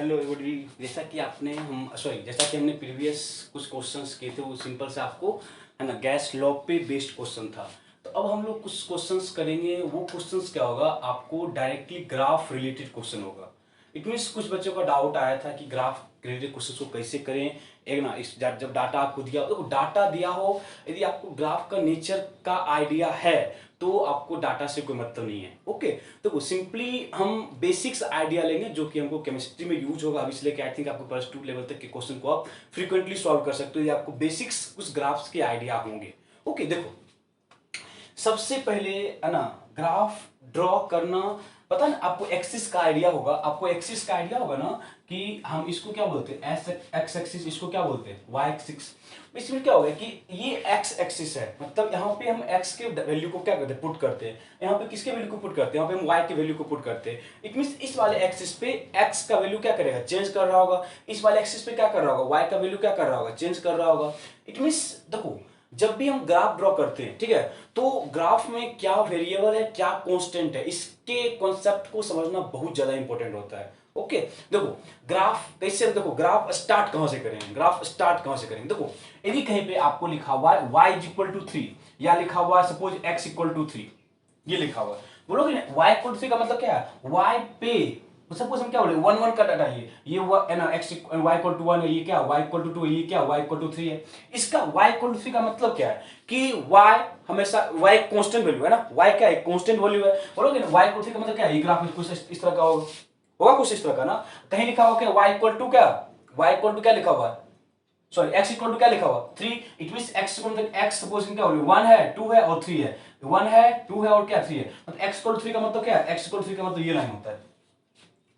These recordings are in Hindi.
Hello everybody. जैसा कि हमने प्रीवियस कुछ क्वेश्चंस किए थे, वो सिंपल से आपको है ना गैस लॉ पे बेस्ड क्वेश्चन था। तो अब हम लोग कुछ क्वेश्चंस करेंगे। वो क्वेश्चंस क्या होगा, आपको डायरेक्टली ग्राफ रिलेटेड क्वेश्चन होगा। इट मीन्स कुछ बच्चों का डाउट आया था कि ग्राफ रिलेटेड क्वेश्चन को कैसे करें। एक ना इस जब डाटा आपको दिया हो, डाटा दिया हो, यदि आपको ग्राफ का नेचर का आइडिया है तो आपको डाटा से कोई मतलब नहीं है। ओके, तो सिंपली हम बेसिक्स आइडिया लेंगे जो कि हमको केमिस्ट्री में यूज होगा। अभी इसलिए आई थिंक आपको +2 लेवल तक के क्वेश्चन को आप फ्रीक्वेंटली सॉल्व कर सकते हो, यदि आपको बेसिक्स कुछ ग्राफ्स के आइडिया होंगे। ओके, देखो सबसे पहले है ना ग्राफ ड्रॉ करना। पता ना आपको एक्सिस का आइडिया होगा, ना कि हम इसको क्या बोलते हैं, एक्स एक्सिस, इसको क्या बोलते हैं वाई एक्सिस। इसमें क्या होगा कि ये एक्स एक्सिस है, मतलब यहाँ पे हम एक्स के वैल्यू को क्या करते हैं, पुट करते हैं। यहाँ पे किसके वैल्यू को पुट करते हैं, यहाँ पे हम वाई के वैल्यू को पुट करते हैं। इट मींस इस वाले एक्सिस पे एक्स का वैल्यू क्या करेगा, चेंज कर रहा होगा। इस वाले एक्सिस पे क्या कर रहा होगा, वाई का वैल्यू क्या कर रहा होगा, चेंज कर रहा होगा। इट मींस देखो जब भी हम ग्राफ ड्रॉ करते हैं, ठीक है, तो ग्राफ में क्या वेरिएबल है, क्या कांस्टेंट है, इसके कॉन्सेप्ट को समझना बहुत ज्यादा इंपॉर्टेंट होता है। ओके, देखो ग्राफ कैसे, देखो ग्राफ स्टार्ट कहां से करेंगे, देखो यदि कहीं पे आपको लिखा हुआ है y इक्वल टू 3 या लिखा हुआ है सपोज x इक्वल टू 3, ये लिखा हुआ है, बोलोगे ना y इक्वल टू 3 का मतलब क्या है, y पे सपोज हम क्या बोले 1 1 का डाटा ये है ना x y इक्वल टू 1 है, ये क्या y इक्वल टू 2 है, ये क्या y इक्वल टू 3 है। इसका y इक्वल टू 3 का मतलब क्या है कि y हमेशा y एक कांस्टेंट वैल्यू है ना, y क्या है, कांस्टेंट वैल्यू है। बोलोगे ना y इक्वल टू 3 का मतलब क्या है, ये ग्राफ में कुछ इस तरह का होगा कुछ इस तरह का ना। कहीं लिखा हुआ क्या y इक्वल टू क्या, y इक्वल टू क्या लिखा हुआ है, सॉरी x इक्वल टू क्या लिखा हुआ 3। It means x equal to x suppose क्या हो रहा है, 1 है 2 है और 3 है, 1 है 2 है और क्या 3 है, मतलब x इक्वल टू 3 का मतलब क्या है, x इक्वल टू 3 का मतलब ये लाइन होता है।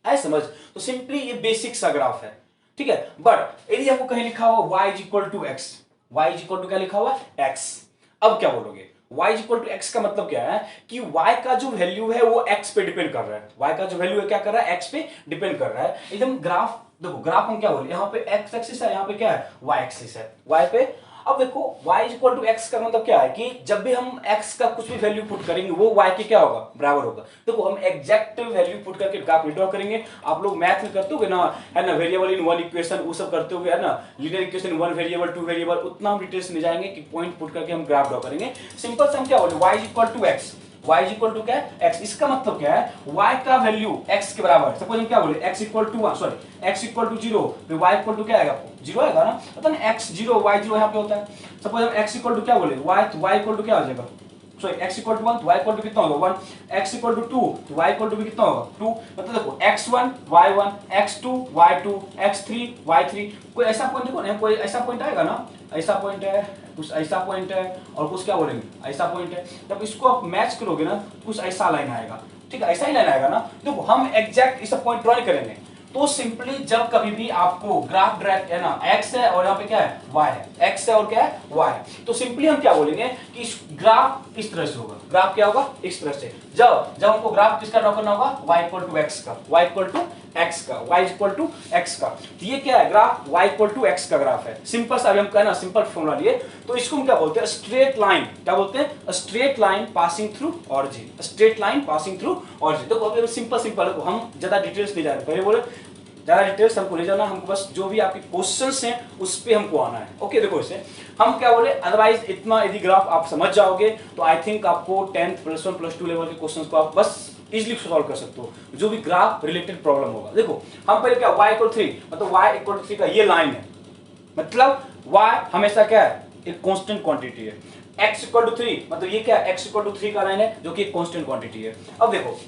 आए समझ। तो सिंपली ये बेसिक सा ग्राफ है, ठीक है। बट यदि आपको कहीं लिखा हुआ y equal to x, y equal to क्या लिखा हुआ x, अब क्या बोलोगे, y इक्वल टू x का मतलब क्या है कि y का जो वैल्यू है वो x पे डिपेंड कर रहा है। y का जो वैल्यू है क्या कर रहा है, x पे डिपेंड कर रहा है। एकदम ग्राफ देखो, ग्राफ हम क्या बोले, यहाँ पे x एक्सिस है, यहाँ पे क्या है y एक्सिस है, y पे। अब देखो y इक्वल टू x का मतलब क्या है कि जब भी हम x का कुछ भी वैल्यू पुट करेंगे वो y के क्या होगा, बराबर होगा। देखो हम एग्जैक्ट वैल्यू पुट करके ग्राफ ड्रॉ करेंगे। आप लोग मैथ में करते होगे ना, है ना, वेरिएबल इन वन इक्वेशन वो सब करते होगे, है ना, linear equation one variable two variable, उतना हम डिटेल्स में जाएंगे कि पॉइंट पुट करके हम ग्राफ ड्रॉ करेंगे। सिंपल से हम क्या बोले, y equal to x, y equal to क्या है x। इसका मतलब क्या है, y का वैल्यू x के बराबर, सपोज हम क्या बोले x equal to 1, sorry x equal to 0, तो y इक्वल टू क्या आएगा, 0 आएगा ना, पता ना x 0 y 0 यहाँ पे होता है। सपोज हम x इक्वल टू क्या बोले y, तो y इक्वल टू क्या हो जाएगा, सॉरी x इक्वल टू 1 तो y इक्वल टू कितना होगा 1, x इक्वल टू 2 तो y इक्वल टू भी कितना होगा 2। मतलब देखो x1 y1 x2 y2 x3 y3, कोई ऐसा पॉइंट देखो ना, कोई ऐसा पॉइंट आएगा ना, ऐसा पॉइंट है, कुछ ऐसा पॉइंट है और कुछ क्या बोलेंगे ऐसा पॉइंट है। जब इसको आप मैच करोगे ना कुछ ऐसा लाइन आएगा, ठीक है, ऐसा ही लाइन आएगा ना। देखो हम एग्जैक्ट इस पॉइंट ड्रॉ करेंगे, तो सिंपली जब कभी भी आपको ग्राफ ड्रैग है ना, x है और यहाँ पे क्या है y है, x है और क्या है y है, तो सिंपली हम क्या बोलेंगे कि ग्राफ इस तरह से होगा। ग्राफ क्या होगा, इस तरह से। जब जब हमको ग्राफ किसका ड्रॉ करना होगा, y इक्वल टू x का, y इक्वल टू x का, y इक्वल टू x का। तो ये क्या है graph, y equal to x का ग्राफ है। सिंपल सा, अभी हम कहना सिंपल फॉर्मूला लिए, तो इसको हम क्या बोलते हैं, स्ट्रेट लाइन। क्या बोलते हैं, straight line passing through origin, straight line passing through origin. देखो अभी सिंपल सिंपल, हम ज्यादा डिटेल्स नहीं जा रहे, पहले बोले ज्यादा डिटेल्स हमको नहीं जाना, हमको बस जो भी आपके क्वेश्चंस हैं उस पे हमको आना है। ओके, देखो इसे हम क्या बोले, अदरवाइज इतना यदि ग्राफ आप समझ जाओगे तो आई थिंक आपको 10th +1 +2 लेवल के क्वेश्चंस को आप बस इजीली सॉल्व कर सकते हो, जो भी ग्राफ रिलेटेड प्रॉब्लम होगा। देखो हम पहले क्या, y इक्वल 3 मतलब y इक्वल 3 का ये लाइन है, मतलब y हमेशा क्या है, एक कांस्टेंट क्वांटिटी है। x इक्वल टू 3 मतलब ये क्या है, x इक्वल टू 3 का लाइन है जो कि एक कांस्टेंट क्वांटिटी है। अब देखो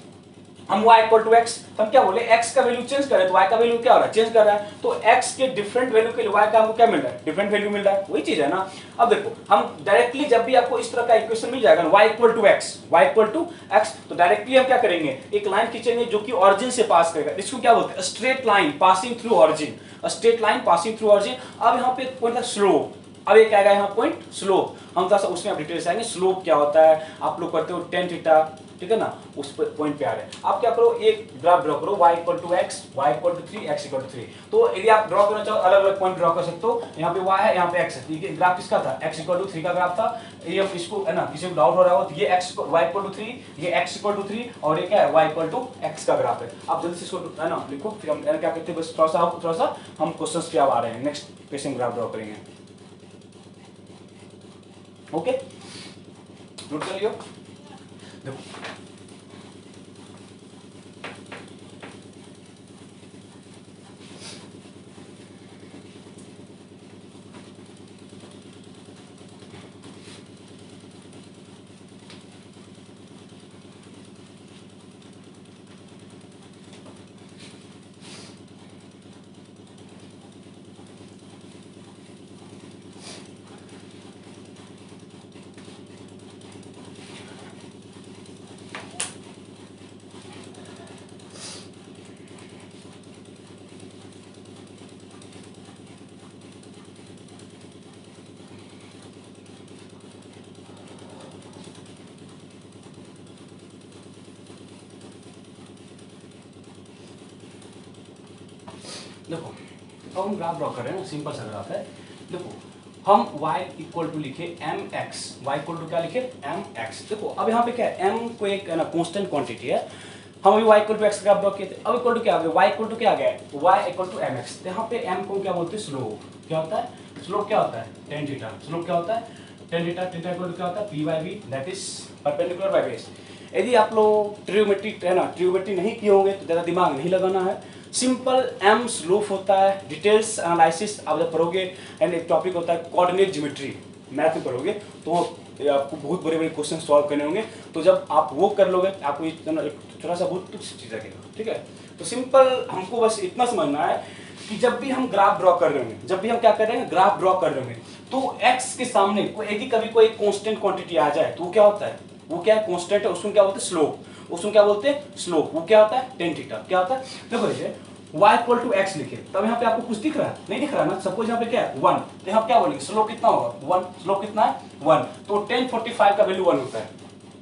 हम y इक्वल टू x, हम क्या बोले x का वैल्यू चेंज कर रहे हैं तो y का वैल्यू क्या हो रहा है, चेंज कर रहा है, तो x के डिफरेंट वैल्यू के लिए y का हमको क्या मिल रहा है, डिफरेंट वैल्यू मिल रहा है, वही चीज है ना। अब देखो हम डायरेक्टली जब भी आपको इस तरह का इक्वेशन मिल जाएगा y इक्वल टू x, तो डायरेक्टली हम क्या करेंगे, एक लाइन खींचेंगे जो कि ऑरिजिन से पास करेगा। इसको क्या बोलते हैं, straight line passing through origin, straight line passing through origin. अब यहाँ पे एक पॉइंट है स्लोप, अब एक आएगा यहाँ पॉइंट स्लोप, हम थोड़ा सा उसमें आप डिटेल्स आएंगे स्लोप क्या होता है, आप लोग करते हो टेन थीटा, ठीक है ना, उस पॉइंट पे आ रहे हैं। आप क्या करो, एक ग्राफ ड्रॉ करो y equal to x, y equal to 3, x equal to 3। तो यदि आप ड्रॉ करना चाहो अलग अलग पॉइंट ड्रॉ कर सकते हो, यहाँ पे y है, यहाँ पे x है। ये ग्राफ किसका था, x इक्वल टू 3 का ग्राफ था। ये हम इसको है ना, किसी को डाउट हो रहा हो तो ये y इक्वल टू 3, ये x इक्वल टू 3 और ये क्या है y इक्वल टू x का ग्राफ है। आप जल्दी से इसको है ना लिखो, फिर हम क्या करते हैं, बस थोड़ा सा हम क्वेश्चंस पे आ रहे हैं, नेक्स्ट पेज में ग्राफ ड्रॉ करेंगे। ओके, नोट कर लियो। देखो देखो अब हम ग्राफ ड्रॉ कर रहे हैं ना, सिंपल सा ग्राफ है। देखो हम y इक्वल टू लिखे mx, y इक्वल टू क्या लिखे mx। देखो अब यहाँ पे क्या है, m को एक ना कांस्टेंट क्वांटिटी है, हम अभी y equal to x graph draw किए थे। अब इक्वल टू क्या आ गया, y इक्वल टू क्या आ गया, y इक्वल टू mx। तो यहाँ पे m को क्या बोलते हैं, स्लोप। क्या होता है स्लोप, क्या होता है tan थीटा। स्लोप क्या होता है tan theta, theta equal to क्या होता है p by v, that is perpendicular by base. यदि आप लोग ट्रिग्नोमेट्री है ना, ट्रिग्नोमेट्री नहीं किए होंगे तो ज़्यादा दिमाग नहीं लगाना है, सिंपल m स्लोप होता है। डिटेल्स एनालिसिस आप जब पढ़ोगे, एंड एक टॉपिक होता है कोऑर्डिनेट ज्योमेट्री, मैथ में पढ़ोगे तो आपको बहुत बड़े बड़े क्वेश्चन सॉल्व करने होंगे। तो जब आप वो कर लोगे आपको एक थोड़ा सा बहुत तुच्छ चीज़ लगेगा, ठीक है। तो सिंपल हमको बस इतना समझना है कि जब भी हम ग्राफ ड्रॉ कर रहे होंगे, जब भी हम क्या कर रहे हैं ग्राफ ड्रॉ कर रहे होंगे, तो x के सामने यदि कभी कोई कांस्टेंट क्वांटिटी आ जाए तो वो क्या होता है, वो क्या है कांस्टेंट है, उसको क्या बोलते हैं स्लोप। उसको क्या बोलते हैं स्लोप। वो क्या होता है tan थीटा। क्या होता है, देखो जैसे y इक्वल टू एक्स लिखे, तब यहाँ पे आपको कुछ दिख रहा है, नहीं दिख रहा है ना, सपोज यहाँ पे क्या है 1, तो यहाँ क्या बोलेंगे स्लोप कितना होगा 1, स्लोप कितना है 1, तो tan 45 का वैल्यू 1 होता है,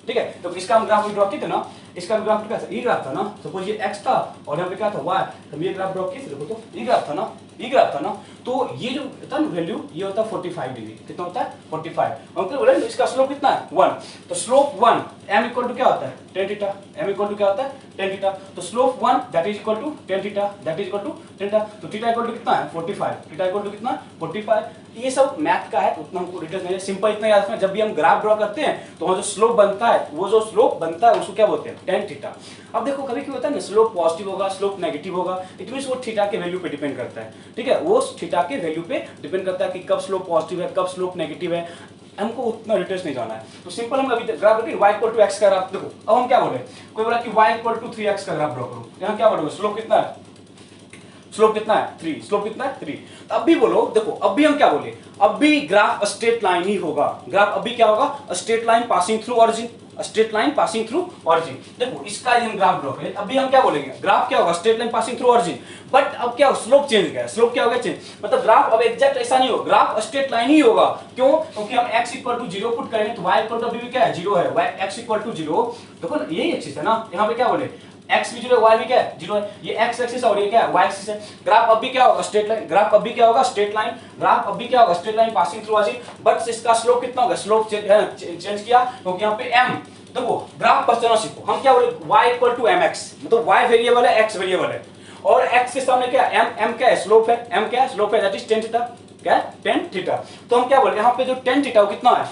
ठीक है। तो इसका हम ग्राफ ड्रॉ किए थे ना, इसका ग्राफ क्या था, ये ग्राफ था ना, सपोज ये x था और यहाँ पे क्या था y, तो ये ग्राफ ड्रॉ किए थे, देखो तो ये ग्राफ था ना, ये ग्राफ था ना, तो ये जो था ना वैल्यू, ये होता है 45 डिग्री। कितना होता है 45। हम क्या बोले इसका स्लोप कितना है 1, तो स्लोप 1 m इक्वल टू क्या होता है tan theta, m equal to क्या होता है tan थीटा, तो slope 1 that is equal to tan theta, that is equal to tan theta, तो थीटा इक्वल टू कितना है 45, थीटा इक्वल टू कितना 45। ये सब मैथ का है, उतना हमको डिटेल्स नहीं है, सिंपल इतना याद रखना, जब भी हम ग्राफ ड्रॉ करते हैं तो वहाँ जो स्लोप बनता है, वो जो स्लोप बनता है उसको क्या बोलते हैं tan थीटा। अब देखो कभी क्या होता है ना, स्लोप पॉजिटिव होगा, स्लोप नेगेटिव होगा, इट मींस वो थीटा के वैल्यू पे डिपेंड करता है, ठीक है। वो थीटा के वैल्यू पे डिपेंड करता है कि कब स्लोप पॉजिटिव है, कब स्लोप नेगेटिव है, हमको उतना डिटेल्स नहीं जाना है। तो सिंपल हम अभी ग्राफ रखें y इक्वल टू एक्स का ग्राफ। देखो अब हम क्या बोले, कोई बोला कि y इक्वल टू 3x का ग्राफ ड्रॉ करो, यहाँ क्या बोलोगे स्लोप कितना है, स्लोप कितना है 3, स्लोप कितना है 3। तो अब भी बोलो, देखो अब भी हम क्या बोले, अब भी ग्राफ स्ट्रेट लाइन ही होगा, ग्राफ अभी क्या होगा straight line passing through origin, straight line passing through origin. देखो इसका हम ग्राफ ड्रॉ करें, अभी हम क्या बोलेंगे ग्राफ क्या होगा straight line passing through origin, but अब क्या स्लोप चेंज गया, स्लोप क्या हो गया चेंज, मतलब ग्राफ अब एग्जैक्ट ऐसा नहीं होगा, ग्राफ स्ट्रेट लाइन ही होगा। क्यों, क्योंकि हम x इक्वल टू 0 पुट करेंगे तो y इक्वल टू अभी भी क्या है 0 है, y x इक्वल टू 0। देखो यही एक्सिस है ना, यहाँ पे क्या बोले x भी 0 है, y भी क्या है 0 है, ये x एक्सिस और ये क्या है y एक्सिस है। ग्राफ अब भी क्या होगा स्ट्रेट लाइन, ग्राफ अब भी क्या होगा स्ट्रेट लाइन, ग्राफ अब भी क्या होगा straight line passing through origin, but इसका स्लोप कितना होगा, स्लोप चेंज किया क्योंकि यहाँ पे m। देखो ग्राफ पहचानना सीखो, हम क्या बोले y इक्वल टू mx, मतलब y वेरिएबल है x वेरिएबल है, और x के सामने क्या है m क्या है स्लोप है, m क्या है स्लोप है, दैट इज tan थीटा, क्या है tan थीटा। तो हम क्या बोले यहाँ पे जो tan थीटा वो कितना है,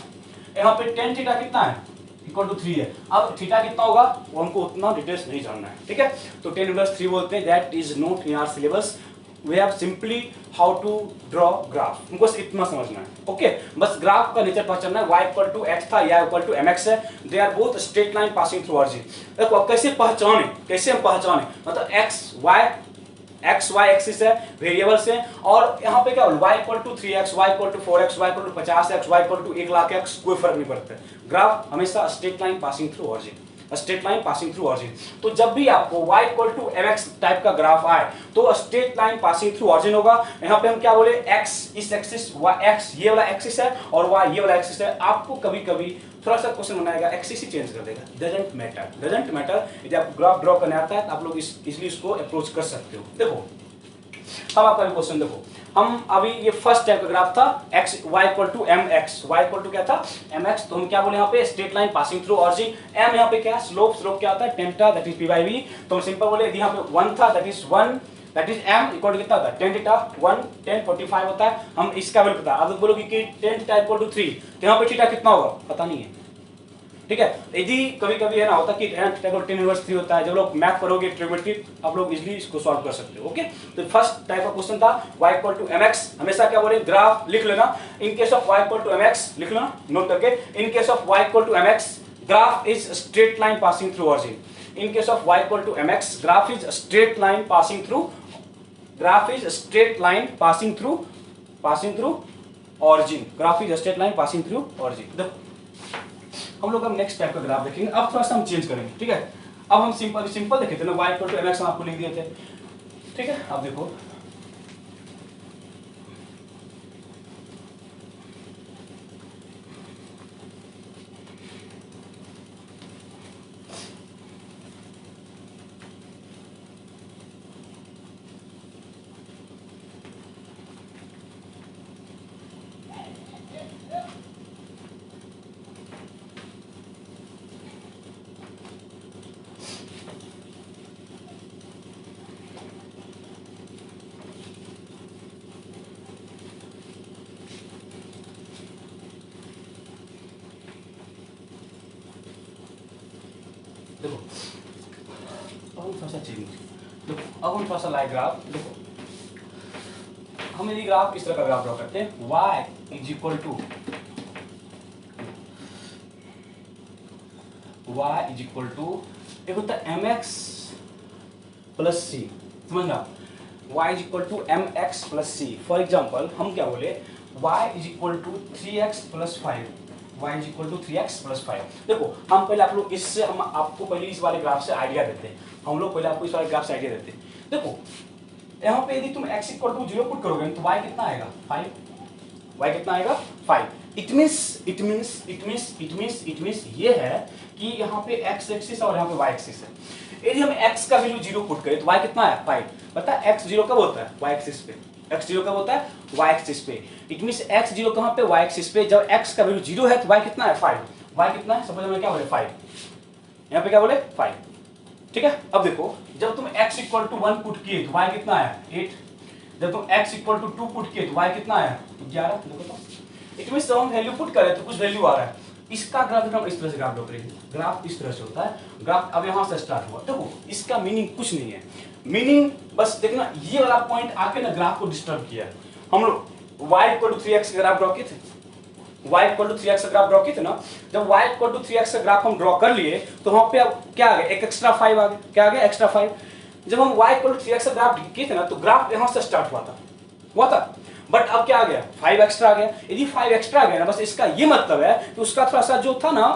यहाँ पे tan थीटा कितना है इक्वल टू 3 है। अब थीटा कितना होगा वो हमको उतना डिटेल्स नहीं जानना है, ठीक है। तो tan इनवर्स 3 बोलते हैं, that is not in our syllabus, we have simply how to draw graph, हमको इतना समझना है, ओके। बस ग्राफ का नेचर पहचानना है, y इक्वल टू x था, y इक्वल टू mx है, they are both straight line passing through origin. देखो अब कैसे पहचाने, कैसे हम पहचाने, मतलब x y एक्सिस है, वेरिएबल्स है, और यहाँ पे क्या बोल y equal to 3x, y equal to 4x, y equal to 50x, y equal to 1,00,000x, कोई फर्क नहीं पड़ता है। ग्राफ हमेशा straight line passing through origin, straight line passing through origin. तो जब भी आपको y equal to mx type का ग्राफ आए तो straight line passing through origin होगा। यहाँ पे हम क्या बोले, x इस एक्सिस, y x ये वाला एक्सिस है और y ये वाला एक्सिस है। आपको कभी कभी थोड़ा सा क्वेश्चन बनाएगा एक्सिस ही चेंज कर देगा, डजंट मैटर। यदि आपको ग्राफ ड्रॉ करने आता है तो आप लोग इसलिए इसको अप्रोच कर सकते हो। देखो अब आपका क्वेश्चन देखो, हम अभी ये फर्स्ट टाइप का ग्राफ था x y equal to mx, y equal to क्या था mx। तो हम क्या बोले यहाँ पे straight line passing through origin, m यहाँ पे क्या है स्लोप क्या होता है टेंटा that is p by v। तो हम सिंपल बोले यदि यहाँ पे 1 था that is 1 that is m equal to कितना होता है टेन थीटा 1 10 45 होता है। हम इसका वैल्यू पता, अब बोलोगे कि टेन थीटा इक्वल टू 3 तो यहाँ पे थीटा कितना होगा पता नहीं है, ठीक है। यदि कभी कभी है ना होता कि tan इनवर्स 3 होता है, जब लोग मैथ करोगे ट्रिग्नोमेट्री आप लोग इजीली इसको सॉल्व कर सकते हो। ओके, तो फर्स्ट टाइप का क्वेश्चन था y इक्वल टू mx। हमेशा क्या बोले ग्राफ लिख लेना, in case of y equal to mx लिख लेना नोट करके, in case of y equal to mx graph is straight line passing through origin. In case of y equal to mx graph is straight line passing through, graph is straight line passing through origin, graph is straight line passing through origin. देखो हम लोग अब नेक्स्ट टाइप का ग्राफ देखेंगे, अब थोड़ा सा हम चेंज करेंगे, ठीक है। अब हम सिंपल देखे थे ना y इक्वल टू mx हम आपको लिख दिए थे, ठीक है। अब देखो देखो अब हम थोड़ा सा चेंज, देखो अब हम थोड़ा सा लाइक ग्राफ, देखो हम यदि ग्राफ इस तरह का ग्राफ ड्रॉ करते हैं y इज इक्वल टू एक होता है mx प्लस सी, समझना y is equal to mx plus सी। फॉर एग्जाम्पल हम क्या बोले y is equal to 3x plus 5, y is equal to 3x plus 5। देखो हम पहले आप लोग इससे, हम आपको पहले इस वाले ग्राफ से आइडिया देते हैं, हम लोग पहले आपको इस वाले ग्राफ से आइडिया देते हैं। देखो यहाँ पे यदि तुम x इक्वल टू 0 पुट करोगे तो y कितना आएगा 5, y कितना आएगा 5। इट मींस ये है कि यहाँ पे x एक्सिस और यहाँ पे y एक्सिस है। यदि हम x का वैल्यू 0 पुट करें तो y कितना है 5। पता है x 0 कब होता है y एक्सिस पे, x 0 कब होता है y एक्सिस पे। इट मींस x 0 कहाँ पे y एक्सिस पे, जब x का वैल्यू 0 है तो y कितना है 5। y कितना है सपोज में क्या बोले 5, यहाँ पे क्या बोले 5, ठीक है। अब देखो जब तुम x इक्वल टू 1 पुट किए तो y कितना आया 8, जब तुम x इक्वल टू 2 पुट किए तो y कितना आया 11। देखो तो इट मींस जब हम वैल्यू पुट करें तो कुछ वैल्यू आ रहा है। इसका ग्राफ हम इस तरह से ग्राफ ड्रॉ करेंगे, ग्राफ इस तरह से होता है ग्राफ। अब यहाँ से स्टार्ट हुआ, देखो इसका मीनिंग कुछ नहीं है, मीनिंग बस देखना ये वाला पॉइंट आके ना ग्राफ को डिस्टर्ब किया। हम लोग y equal to 3x graph draw किए थे, y equal to 3x graph draw किए थे ना। जब y equal to 3x graph हम ड्रॉ कर लिए तो वहां पे अब क्या आ गया एक एक्स्ट्रा 5 आ गया, क्या आ गया एक्स्ट्रा 5। जब हम y equal to 3x graph किए थे ना तो ग्राफ यहाँ से स्टार्ट हुआ था, बट अब क्या आ गया 5 एक्स्ट्रा आ गया। यदि 5 एक्स्ट्रा आ गया ना बस इसका ये मतलब है कि उसका थोड़ा सा जो था ना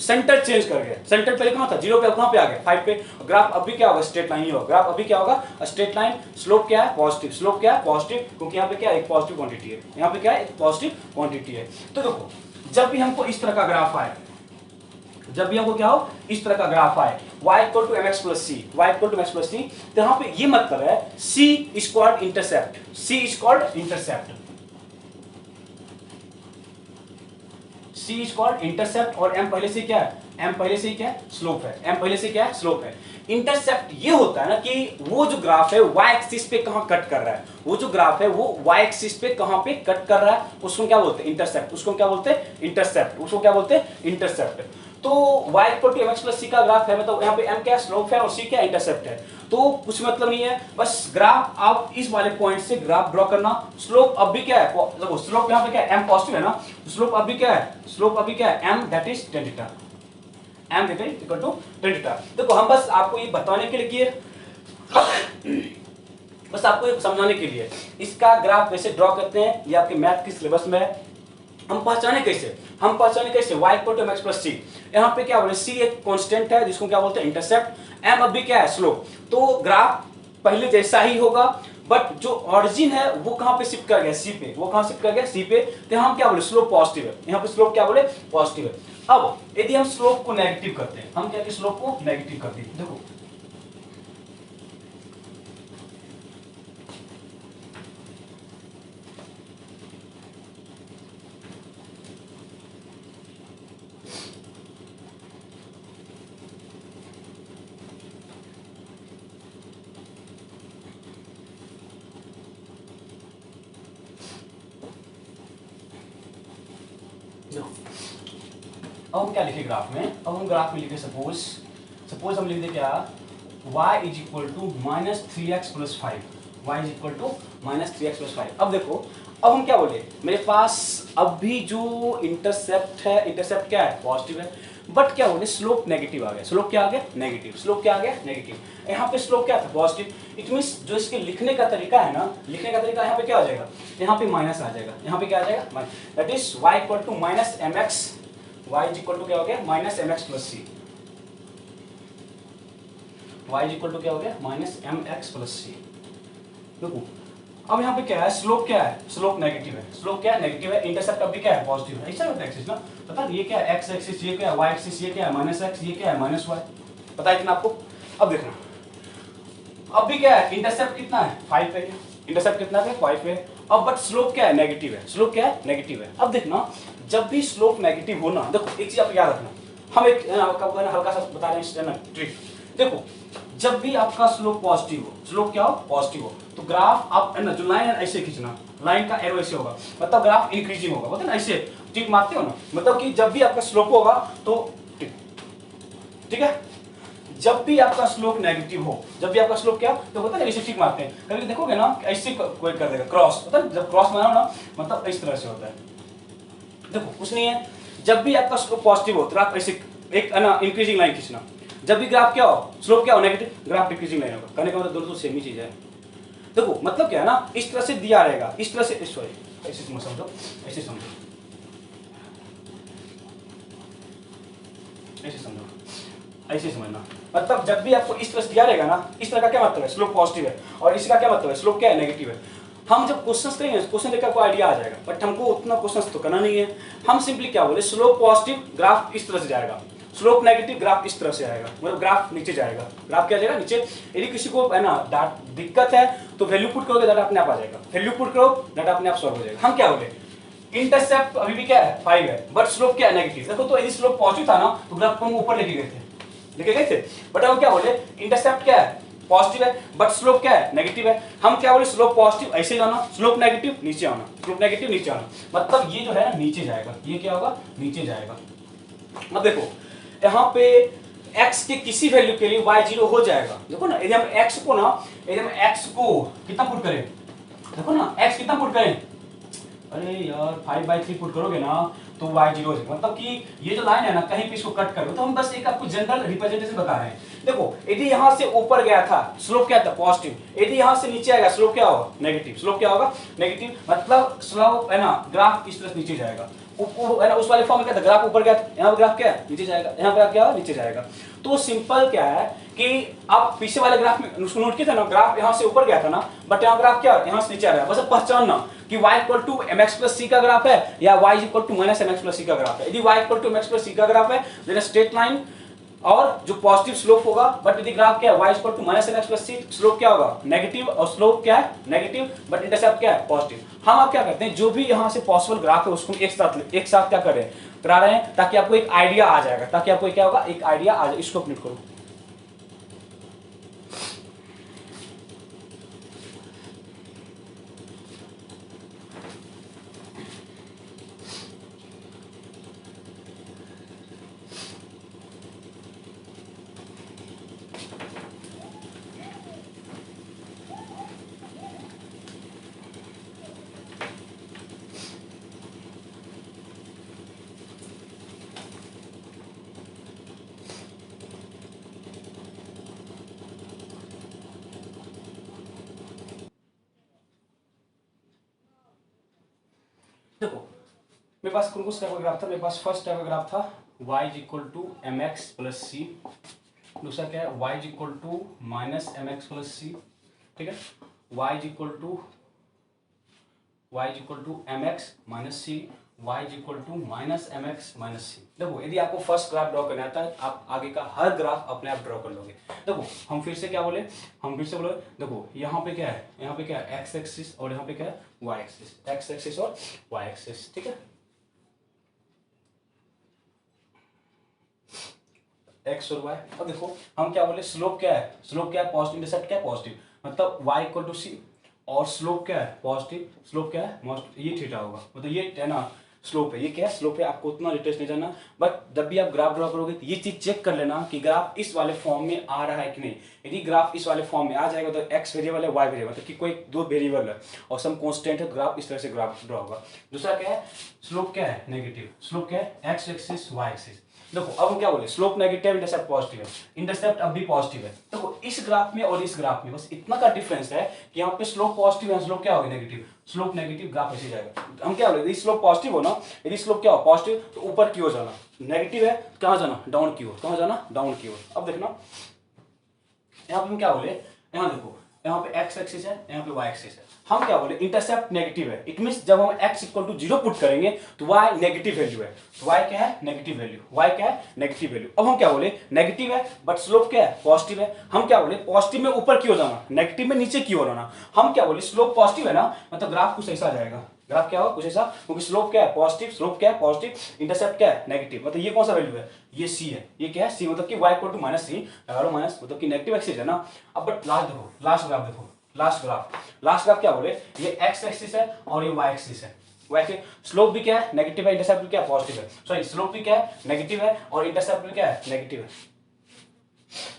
सेंटर चेंज कर गया। सेंटर पहले कहाँ था 0 पे, अब कहाँ पे आ गया 5 पे। ग्राफ अभी क्या होगा स्ट्रेट लाइन ही होगा, ग्राफ अभी क्या होगा स्ट्रेट लाइन। स्लोप क्या है पॉजिटिव, स्लोप क्या है पॉजिटिव, क्योंकि यहाँ पे क्या एक पॉजिटिव क्वांटिटी है, यहाँ पे क्या है एक पॉजिटिव क्वांटिटी है। तो देखो जब भी हमको इस तरह का ग्राफ आए, जब भी हमको क्या हो इस तरह का ग्राफ आए y equal to mx plus C, y equal to mx plus C, तो यहाँ पे ये मतलब है c is called intercept, c is called intercept, c is called intercept. और m पहले से क्या है, m पहले से क्या है स्लोप है, m पहले से क्या है स्लोप है। इंटरसेप्ट ये होता है ना कि वो जो ग्राफ है y एक्सिस पे कहाँ कट कर रहा है, वो जो ग्राफ है वो y एक्सिस पे कहाँ पे कट कर रहा है उसको क्या बोलते हैं इंटरसेप्ट, उसको क्या बोलते हैं इंटरसेप्ट, उसको क्या बोलते हैं इंटरसेप्ट। तो y equal to mx plus c का ग्राफ है, मतलब यहाँ पे m क्या स्लोप है और c क्या इंटरसेप्ट है। तो कुछ मतलब नहीं है, बस ग्राफ आप इस वाले पॉइंट से ग्राफ ड्रॉ करना। स्लोप अब भी क्या है, देखो स्लोप यहाँ पे क्या है m पॉजिटिव है ना, स्लोप अब भी क्या है, स्लोप अभी क्या है m that is tan theta, m that is equal to tan theta. देखो हम बस आपको ये बताने के लिए किए, बस आपको ये समझाने के लिए इसका ग्राफ वैसे ड्रॉ करते हैं, ये आपके मैथ के सिलेबस में है, हम पहचाने कैसे, y equal to mx plus C. यहाँ पे क्या बोले, c एक कांस्टेंट है जिसको क्या बोलते हैं इंटरसेप्ट, m अब भी क्या है स्लोप। तो ग्राफ पहले जैसा ही होगा, बट जो ऑरिजिन है वो कहाँ पे शिफ्ट कर गया, सी पे। वो कहाँ शिफ्ट कर गया, सी पे। तो हम क्या बोले स्लोप पॉजिटिव है, यहाँ पे स्लोप क्या बोले पॉजिटिव है। अब यदि हम स्लोप को नेगेटिव करते हैं, हम क्या स्लोप को नेगेटिव करते हैं, देखो अब हम क्या लिखे ग्राफ में, अब हम ग्राफ में लिखे सपोज हम लिख दे क्या, y is equal to minus three x plus five, y is equal to minus three x plus five. अब देखो, अब हम क्या बोले, मेरे पास अब भी जो इंटरसेप्ट है, इंटरसेप्ट क्या है पॉजिटिव है, बट क्या बोले स्लोप नेगेटिव आ गया। स्लोप क्या आ गया नेगेटिव, स्लोप क्या आ गया नेगेटिव। यहाँ पे स्लोप क्या था पॉजिटिव, इट मींस जो इसके लिखने का तरीका है ना, लिखने का तरीका यहाँ पे क्या हो जाएगा, यहाँ पे माइनस आ जाएगा, यहाँ पे क्या आ जाएगा, that is y equal to minus M x, y is equal to क्या हो गया minus M x plus C, y is equal to क्या हो गया minus M x plus c. देखो अब यहाँ पे क्या है, स्लोप क्या है, स्लोप नेगेटिव है, स्लोप क्या है नेगेटिव है, इंटरसेप्ट अब भी क्या है पॉजिटिव है। ऐसा होता है एक्सिस ना, पता है ये क्या है एक्स एक्सिस, ये क्या है वाई एक्सिस, ये क्या है माइनस एक्स, ये क्या है माइनस वाई, पता है इतना आपको। अब देखना, अब भी क्या है इंटरसेप्ट कितना है 5 है, इंटरसेप्ट कितना है 5 है। अब बट स्लोप क्या है नेगेटिव है, स्लोप क्या है नेगेटिव है। अब देखना जब भी स्लोप नेगेटिव हो ना, देखो एक चीज आप याद रखना, हम एक हल्का सा बता रहे हैं ट्रिक। देखो जब भी आपका स्लोप पॉजिटिव हो, स्लोप क्या हो पॉजिटिव हो, तो ग्राफ आप है ना जो लाइन है ऐसे खींचना, लाइन का एरो ऐसे होगा, मतलब ग्राफ इंक्रीजिंग होगा, बोलते ना ऐसे टिक मारते हो ना, मतलब कि जब भी आपका स्लोप होगा तो टिक, ठीक है। जब भी आपका स्लोप नेगेटिव हो, जब भी आपका स्लोप क्या तो होता है ना ऐसे टिक मारते हैं, कभी देखोगे ना ऐसे कोई कर देगा क्रॉस, पता है जब क्रॉस मारो ना मतलब इस तरह से होता है। देखो कुछ नहीं है, जब भी आपका स्लोप पॉजिटिव हो तो आप ऐसे एक ना इंक्रीजिंग लाइन खींचना, जब भी ग्राफ क्या हो स्लोप क्या हो नेगेटिव, ग्राफ डिक्रीजिंग लाइन होगा। कहने का मतलब दोनों तो सेम ही चीज है। देखो मतलब क्या है ना, इस तरह से दिया रहेगा, इस तरह से, सॉरी ऐसे समझो, ऐसे समझो, ऐसे समझो, ऐसे समझना। मतलब जब भी आपको इस तरह से दिया रहेगा ना, इस तरह का क्या मतलब है स्लोप पॉजिटिव है, और इसका क्या मतलब है स्लोप क्या है नेगेटिव है। हम जब क्वेश्चंस करेंगे, क्वेश्चन देखकर आपको आइडिया आ जाएगा, बट हमको उतना क्वेश्चंस तो करना नहीं है। हम सिंपली क्या बोले, स्लोप पॉजिटिव ग्राफ इस तरह से जाएगा, स्लोप नेगेटिव ग्राफ इस तरह से आएगा, मतलब ग्राफ नीचे जाएगा। ग्राफ क्या जाएगा नीचे। यदि किसी को है ना दिक्कत है तो वैल्यू पुट करोगे डाटा अपने आप आ जाएगा, वैल्यू पुट करो डाटा अपने आप सॉल्व हो जाएगा। हम क्या बोले इंटरसेप्ट अभी भी क्या है 5 है, बट स्लोप क्या है नेगेटिव। देखो तो यदि स्लोप पॉजिटिव था ना तो ग्राफ को हम ऊपर लेके गए थे, लेके गए थे, बट हम क्या बोले इंटरसेप्ट क्या है पॉजिटिव है, बट स्लोप क्या है नेगेटिव है। हम क्या बोले स्लोप पॉजिटिव ऐसे जाना, स्लोप नेगेटिव नीचे आना, स्लोप नेगेटिव नीचे आना, मतलब ये जो है ना नीचे जाएगा, ये क्या होगा नीचे जाएगा। अब देखो यहाँ पे x के किसी वैल्यू के लिए y 0 हो जाएगा। देखो ना यदि हम x को ना, यदि हम x को कितना पुट करें, देखो ना x कितना पुट करें, अरे यार 5/3 पुट करोगे ना तो y 0 हो जाएगा। मतलब कि ये जो लाइन है ना कहीं पे इसको कट करो, तो हम बस एक आपको जनरल रिप्रेजेंटेशन बता रहे हैं। देखो यदि यहाँ से ऊपर गया था स्लोप क्या था पॉजिटिव, यदि यहाँ से नीचे आएगा स्लोप क्या होगा नेगेटिव, स्लोप क्या होगा नेगेटिव, मतलब स्लोप है ना ग्राफ इस तरह से नीचे जाएगा। है ना उस वाले फॉर्म में क्या था ग्राफ ऊपर गया था, यहाँ ग्राफ क्या है नीचे जाएगा, यहाँ ग्राफ क्या नीचे जाएगा। तो सिंपल क्या है कि आप पीछे वाले ग्राफ में उसको नोट किया था ना, ग्राफ यहाँ से ऊपर गया था ना, बट यहाँ ग्राफ क्या यहाँ से नीचे आ रहा है। बस पहचानना कि y equal to M x plus C का ग्राफ है या y equal to minus M x plus C का ग्राफ है। यदि y equal to M x plus C का ग्राफ है देन स्ट्रेट लाइन और जो पॉजिटिव स्लोप होगा, बट यदि ग्राफ क्या है y equal to minus M x plus C, slope क्या होगा नेगेटिव, और स्लोप क्या है नेगेटिव, बट इंटरसेप्ट क्या है पॉजिटिव। हम आप क्या करते हैं जो भी यहाँ से पॉसिबल ग्राफ है उसको एक साथ क्या कर रहे हैं करा रहे हैं, ताकि आपको एक आइडिया आ जाएगा, ताकि आपको क्या होगा एक आइडिया आ जाए। इसको क्लिक करो। देखो मेरे पास कौन कौन सा टाइप का ग्राफ था, मेरे पास फर्स्ट टाइप का ग्राफ था y is equal to M x plus C, दूसरा क्या है y is equal to minus M x plus C, ठीक है, y is equal to M X minus C, y is equal to minus M X minus C. देखो यदि आपको फर्स्ट ग्राफ ड्रॉ करना आता है आप आगे का हर ग्राफ अपने आप ड्रॉ कर लोगे। देखो हम फिर से क्या बोले, देखो यहाँ पे क्या है, यहाँ पे क्या है एक्स एक्सिस और यहाँ पे क्या है वाई एक्सिस, एक्स एक्सिस और वाई एक्सिस, ठीक है। एक्स और वाई, अब देखो हम क्या बोले स्लोप क्या है, पॉजिटिव, इंटरसेप्ट क्या है पॉजिटिव, मतलब y इक्वल टू सी, और स्लोप क्या है पॉजिटिव, स्लोप क्या है ये थीटा होगा, मतलब ये है ना स्लोप है, ये क्या है स्लोप है, आपको उतना डिटेल्स नहीं जानना, बट जब भी आप ग्राफ ड्रॉ करोगे तो ये चीज चेक कर लेना कि ग्राफ इस वाले फॉर्म में आ रहा है कि नहीं। यदि ग्राफ इस वाले फॉर्म में आ जाएगा तो एक्स वेरिएबल है, वाई वेरिएबल, तो कि कोई दो वेरिएबल है और सम कांस्टेंट है, तो ग्राफ इस तरह से ग्राफ ड्रॉ होगा। दूसरा क्या है स्लोप क्या है नेगेटिव, स्लोप क्या है एक्स एक्सिस वाई एक्सिस। देखो अब हम क्या बोले स्लोप नेगेटिव, इंटरसेप्ट पॉजिटिव है, इंटरसेप्ट अब भी पॉजिटिव है। देखो इस ग्राफ में और इस ग्राफ में बस इतना का डिफरेंस है कि यहाँ पे स्लोप पॉजिटिव है, स्लोप क्या होगा नेगेटिव, स्लोप नेगेटिव, ग्राफ ऐसे जाएगा। हम क्या बोले यदि स्लोप पॉजिटिव हो ना, यदि स्लोप क्या हो पॉजिटिव तो ऊपर की ओर जाना, नेगेटिव है कहाँ जाना डाउन की ओर, कहाँ जाना डाउन की ओर। अब देखना यहाँ पे हम क्या बोले, यहाँ देखो यहाँ पे एक्स एक्सिस है, यहाँ पे वाई एक्सिस है, हम क्या बोले इंटरसेप्ट नेगेटिव है, इट मींस जब हम x इक्वल टू 0 पुट करेंगे तो y नेगेटिव वैल्यू है, तो y क्या है नेगेटिव वैल्यू, y क्या है नेगेटिव वैल्यू। अब हम क्या बोले नेगेटिव है बट स्लोप क्या है पॉजिटिव है, हम क्या बोले पॉजिटिव में ऊपर की ओर जाना, नेगेटिव में नीचे की ओर आना। हम क्या बोले स्लोप पॉजिटिव है ना, मतलब ग्राफ कुछ ऐसा जाएगा, ग्राफ क्या होगा कुछ ऐसा, क्योंकि स्लोप क्या है पॉजिटिव, स्लोप क्या है पॉजिटिव, इंटरसेप्ट क्या है नेगेटिव, मतलब ये कौन सा वैल्यू है ये c है, ये क्या है c, मतलब कि y equal to minus c, minus मतलब कि नेगेटिव एक्सिस है ना। अब बट लास्ट देखो, लास्ट ग्राफ देखो, लास्ट ग्राफ क्या बोले ये x एक्सिस है और ये y एक्सिस है, वैसे स्लोप भी क्या है नेगेटिव है, इंटरसेप्ट भी क्या है पॉजिटिव है, सॉरी स्लोप भी क्या है नेगेटिव है और इंटरसेप्ट भी क्या है नेगेटिव है,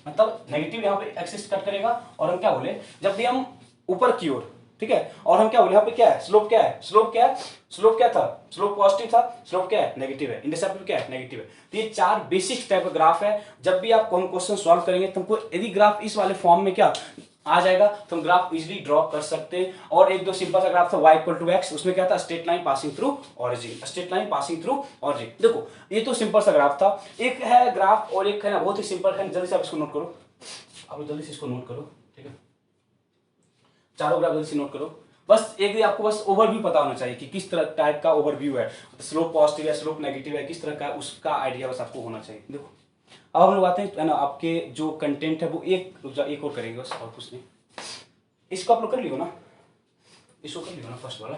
मतलब नेगेटिव यहाँ पे एक्सिस कट करेगा। और हम क्या बोले जब भी हम ऊपर की ओर, ठीक है, और हम क्या बोले यहाँ पे क्या है स्लोप क्या है, स्लोप क्या था, स्लोप पॉजिटिव था, स्लोप क्या है नेगेटिव है, इंटरसेप्ट भी क्या है नेगेटिव है। तो ये चार बेसिक टाइप का ग्राफ है। जब भी आप क्वेश्चन सॉल्व करेंगे तुमको यदि ग्राफ इस वाले फॉर्म में क्या आ जाएगा तो हम ग्राफ इजीली ड्रॉ कर सकते हैं। और एक दो सिंपल सा ग्राफ था y इक्वल टू एक्स, उसमें क्या था straight line passing through origin, straight line passing through origin. देखो ये तो सिंपल सा ग्राफ था, एक है ग्राफ और एक है ना बहुत ही सिंपल है, जल्दी से आप इसको नोट करो, आप जल्दी से इसको नोट करो, ठीक है, चारों ग्राफ जल्दी से नोट करो। बस एक भी आपको बस ओवरव्यू पता होना चाहिए कि किस तरह टाइप का ओवरव्यू है, स्लोप पॉजिटिव है स्लोप नेगेटिव है, किस तरह का उसका आइडिया बस आपको होना चाहिए। देखो अब हम लोग आते हैं ना आपके जो कंटेंट है वो एक और करेंगे बस, और कुछ नहीं। इसको आप लोग कर लियो ना, इसको कर लियो ना फर्स्ट वाला।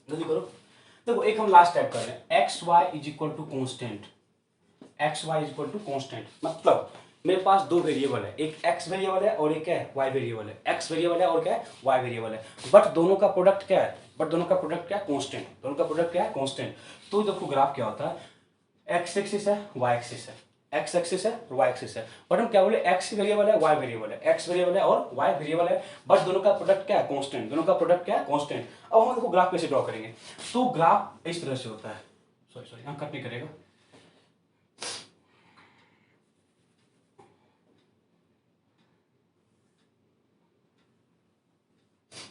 जल्दी करो। देखो एक हम लास्ट टाइप कर रहे हैं x y is equal to constant, x y is equal to constant, मतलब मेरे पास दो वेरिएबल है, एक एक्स वेरिएबल है और एक क्या है वाई वेरिएबल है, एक्स वेरिएबल है और क्या है वाई वेरिएबल है, बट दोनों का प्रोडक्ट क्या है, कांस्टेंट, दोनों का प्रोडक्ट क्या है कांस्टेंट। तो देखो ग्राफ क्या होता है एक्स एक्सिस है वाई एक्सिस है, एक्स एक्सिस है और वाई एक्सिस है, बट हम क्या बोले एक्स वेरिएबल है वाई वेरिएबल है, एक्स वेरिएबल है और वाई वेरिएबल है, बट दोनों का प्रोडक्ट क्या है कांस्टेंट, दोनों का प्रोडक्ट क्या है कांस्टेंट। अब हम देखो ग्राफ कैसे ड्रॉ करेंगे, तो ग्राफ इस तरह से होता है, सॉरी यहाँ कट नहीं करेगा,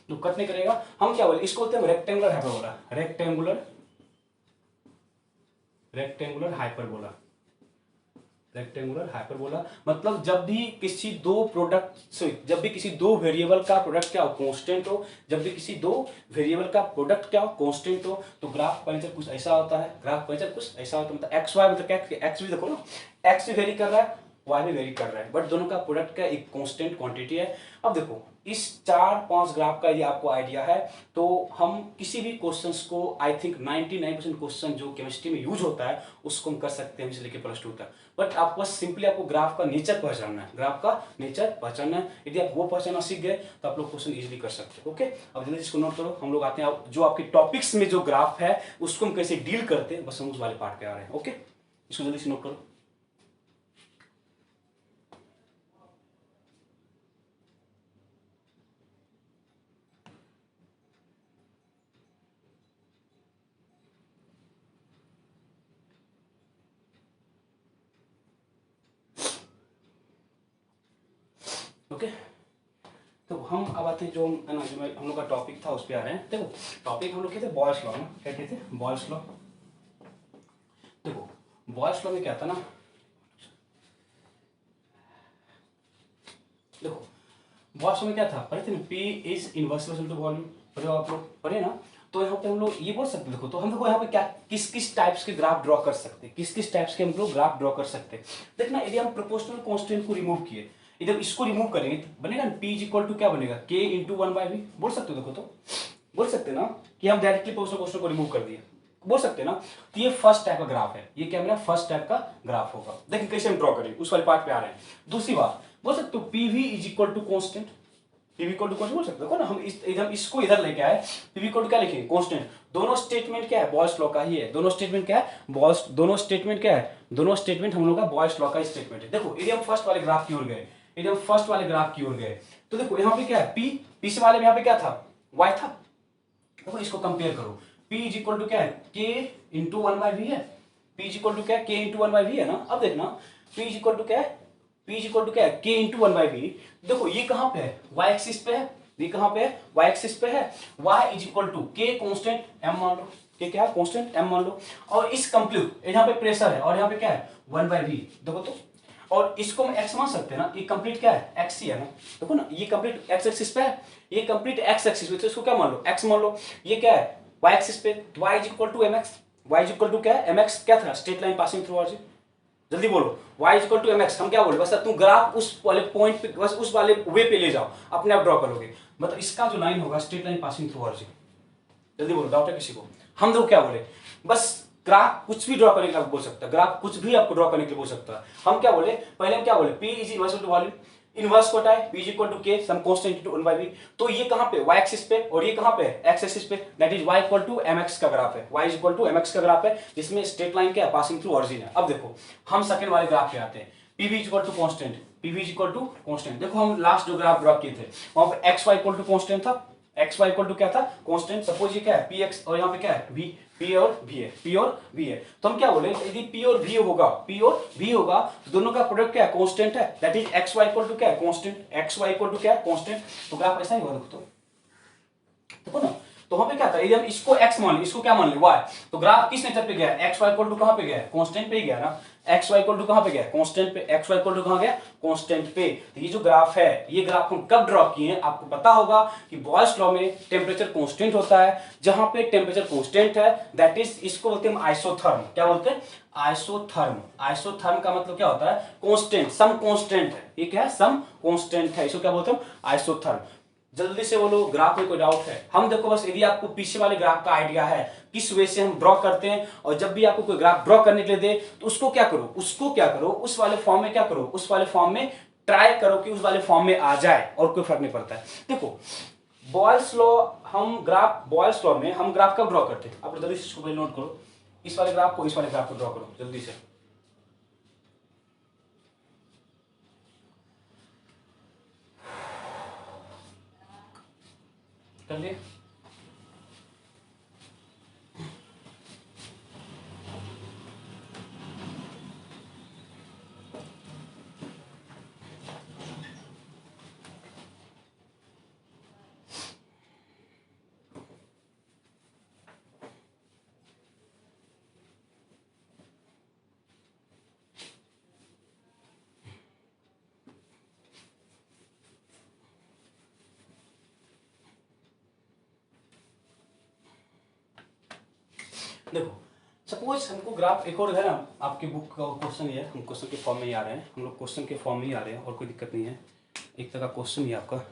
तो कट नहीं करेगा। हम क्या बोले इसको बोलते हैं rectangular hyperbola, rectangular hyperbola, rectangular hyperbola, मतलब जब भी किसी दो वेरिएबल का प्रोडक्ट क्या हो कांस्टेंट हो, जब भी किसी दो वेरिएबल का प्रोडक्ट क्या हो कांस्टेंट हो, तो ग्राफ का नेचर कुछ ऐसा होता है, मतलब एक्स वाई, मतलब क्या एक्स भी देखो ना, एक्स भी वेरी कर रहा है वाई भी वेरी कर रहा है, बट दोनों का प्रोडक्ट का एक कांस्टेंट क्वांटिटी है। अब देखो इस 4-5 ग्राफ का ये आपको आइडिया है, तो हम किसी भी क्वेश्चंस को आई थिंक 99% क्वेश्चन जो केमिस्ट्री में यूज होता है उसको हम कर सकते हैं से लेकर +2 तक, बट आपको बस सिंपली आपको ग्राफ का नेचर पहचानना है, ग्राफ का नेचर पहचानना है। यदि आप वो पहचानना सीख गए तो आप लोग क्वेश्चन इजीली कर सकते हैं। ओके अब जल्दी इसको नोट करो, हम लोग आते हैं जो आपके टॉपिक्स में जो ग्राफ है उसको हम कैसे डील करते हैं, बस हम उस वाले पार्ट पे आ रहे हैं। ओके इसको जल्दी से नोट करो। ओके, तो हम अब आते हैं जो है ना, जो हम लोग का टॉपिक था उस पर आ रहे हैं। देखो टॉपिक हम लोग कहते बॉयल्स लॉ ना, क्या कहते हैं बॉयल्स लॉ। देखो बॉयल्स लॉ में क्या था ना, देखो बॉयल्स लॉ में क्या था पढ़े थे ना, P इज इनवर्सिबल टू वॉल्यूम, पढ़े हो आप लोग, पढ़े ना। तो यहाँ पे हम लोग ये बोल सकते, देखो तो हम देखो यहाँ पे क्या किस किस टाइप्स के ग्राफ ड्रॉ कर सकते हैं, किस किस टाइप्स के हम लोग ग्राफ ड्रॉ कर सकते हैं। देखना यदि हम प्रोपोर्शनल कांस्टेंट को रिमूव किए, इधर इसको रिमूव करेंगे तो बनेगा P इज इक्वल टू क्या बनेगा, K इंटू 1/V, बोल सकते हो। देखो तो बोल सकते हैं ना कि हम डायरेक्टली प्रोपोर्शनल कांस्टेंट को रिमूव कर दिए, बोल सकते हैं ना। तो ये फर्स्ट टाइप का ग्राफ है, ये क्या मेरा फर्स्ट टाइप का ग्राफ होगा। देखिए कैसे हम ड्रॉ करें, उस वाले पार्ट पे आ रहे हैं। दूसरी बात बोल सकते हो PV is equal to constant, PV equal to constant बोल सकते हो ना। हम इधर इसको इधर लेके आए, पीवी इक्वल टू क्या लिखेंगे कांस्टेंट। दोनों स्टेटमेंट क्या है बॉयल्स लॉ का ही है, दोनों स्टेटमेंट क्या है बॉयल्स, दोनों स्टेटमेंट क्या है, दोनों स्टेटमेंट हम लोग का बॉयल्स लॉ का स्टेटमेंट है। देखो यदि हम फर्स्ट वाले ग्राफ की ओर गए, यदि हम फर्स्ट वाले ग्राफ की ओर गए तो देखो यहाँ पे क्या है पी से वाले में यहाँ पे क्या था y था। देखो इसको कंपेयर करो, P इज इक्वल टू क्या है K इंटू 1/V है, P इज इक्वल टू क्या है K इंटू 1/V है ना। अब देखना P इज इक्वल टू क्या है, P इज इक्वल टू क्या है K इंटू 1/V। देखो ये कहाँ पे है y एक्सिस पे है, ये कहाँ पे है y एक्सिस पे है। y is equal to K constant m मान लो, K क्या है कांस्टेंट m मान लो। और इस कंप्लीट यहाँ पे प्रेशर है और यहाँ पे क्या है 1/V। देखो तो, और इसको हम x मान सकते हैं ना, ये कंप्लीट क्या है x ही है ना। देखो ना ये कंप्लीट x एक्सिस पे है, ये कंप्लीट x एक्सिस पे, तो इसको क्या मान लो x मान लो। ये क्या है y एक्सिस पे, y is equal to mx, y is equal to क्या है mx क्या था straight line passing through origin. जल्दी बोलो y is equal to mx, हम क्या बोले बस तुम ग्राफ उस वाले पॉइंट पे बस उस वाले वे पे ले जाओ, अपने आप ड्रॉ करोगे। मतलब इसका जो लाइन होगा straight line passing through origin. जल्दी बोलो, डाउट है किसी को। हम लोग क्या बोले बस ग्राफ कुछ भी ड्रॉ करने के लिए बोल सकता है, ग्राफ कुछ भी आपको ड्रॉ करने के लिए बोल सकता है। हम क्या बोले पहले, हम क्या बोले P is inverse to volume, inverse को हटाए P is equal to K some constant into 1/V। तो ये कहां पे y एक्सिस पे और ये कहां पे x एक्सिस पे, that is y equal to mx का ग्राफ है, y इक्वल टू mx का ग्राफ है जिसमें स्ट्रेट लाइन क्या है पासिंग थ्रू ऑरिजिन है। अब देखो हम सेकंड वाले ग्राफ पे आते हैं, PV is equal to constant, PV is equal to constant. देखो हम लास्ट जो ग्राफ ड्रॉ किए थे वहां पे x y equal to constant था, एक्स वाई इक्वल टू क्या था कांस्टेंट। सपोज ये क्या है पी एक्स और यहाँ पे क्या है वी, पी और वी है, पी और वी है। तो हम क्या बोले यदि पी और वी होगा, पी और वी होगा तो दोनों का प्रोडक्ट क्या है कांस्टेंट है, that is x y equal to क्या है constant, x y equal to क्या है कांस्टेंट। तो ग्राफ ऐसा ही होगा। देखो ना, तो वहां पे क्या था यदि हम इसको x मान ले, इसको क्या मान ले y, तो ग्राफ किस नेचर पे गया एक्स वाई इक्वल टू कहां पे गया कांस्टेंट पे ही गया ना। एक्स वाई इक्वल टू कहां पे गया कांस्टेंट पे, एक्स वाई इक्वल टू कहां गया कांस्टेंट पे। तो ये जो ग्राफ है ये ग्राफ हम कब ड्रॉ किए हैं आपको पता होगा कि बॉयल्स लॉ में टेम्परेचर कांस्टेंट होता है, जहां पे टेम्परेचर कांस्टेंट है दैट इज इसको बोलते हैं आइसोथर्म। क्या बोलते हैं आइसोथर्म। आइसोथर्म का मतलब क्या होता है कांस्टेंट, सम कांस्टेंट है, ये क्या है सम कांस्टेंट है, इसको क्या बोलते हैं आइसोथर्म। जल्दी से बोलो ग्राफ में कोई डाउट है। हम देखो बस यदि आपको पीछे वाले ग्राफ का आइडिया है किस वे से हम ड्रॉ करते हैं, और जब भी आपको कोई ग्राफ ड्रॉ करने के लिए दे तो उसको क्या करो, उसको क्या करो उस वाले फॉर्म में क्या करो, उस वाले फॉर्म में ट्राई करो कि उस वाले फॉर्म में आ जाए और कोई फर्क नहीं पड़ता है। देखो बॉयल्स लॉ, हम ग्राफ बॉयल्स लॉ में हम ग्राफ कब ड्रॉ करते हैं, आप जल्दी से इसको नोट करो, इस वाले ग्राफ को इस वाले ग्राफ को ड्रॉ करो जल्दी से। कर लिए देखो सपोज हमको ग्राफ एक और है ना, आपकी बुक का क्वेश्चन ये है, हम क्वेश्चन के फॉर्म में ही आ रहे हैं, हम लोग क्वेश्चन के फॉर्म में ही आ रहे हैं और कोई दिक्कत नहीं है, एक तरह का क्वेश्चन ही है आपका।